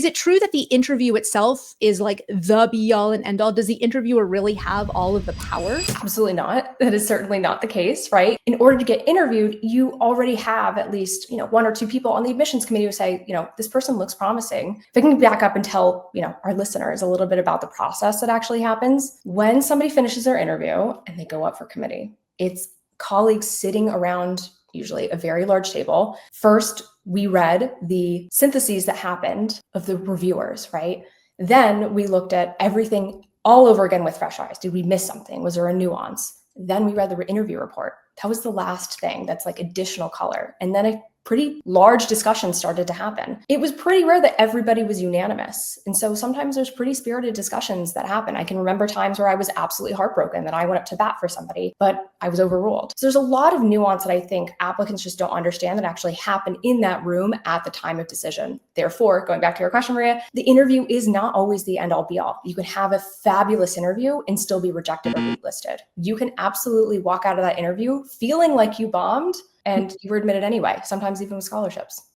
Is it true that the interview itself is like the be all and end all? Does the interviewer really have all of the power? Absolutely not. That is certainly not the case, right? In order to get interviewed, you already have at least, one or two people on the admissions committee who say, this person looks promising. If I can back up and tell, our listeners a little bit about the process that actually happens when somebody finishes their interview and they go up for committee, it's colleagues sitting around usually a very large table. First, we read the syntheses that happened of the reviewers, right? Then we looked at everything all over again with fresh eyes. Did we miss something? Was there a nuance? Then we read the interview report. That was the last thing that's like additional color. And then a pretty large discussion started to happen. It was pretty rare that everybody was unanimous. And so sometimes there's pretty spirited discussions that happen. I can remember times where I was absolutely heartbroken that I went up to bat for somebody, but I was overruled. So there's a lot of nuance that I think applicants just don't understand that actually happened in that room at the time of decision. Therefore, going back to your question, Maria, the interview is not always the end all be all. You can have a fabulous interview and still be rejected or waitlisted. You can absolutely walk out of that interview feeling like you bombed and you were admitted anyway, sometimes even with scholarships.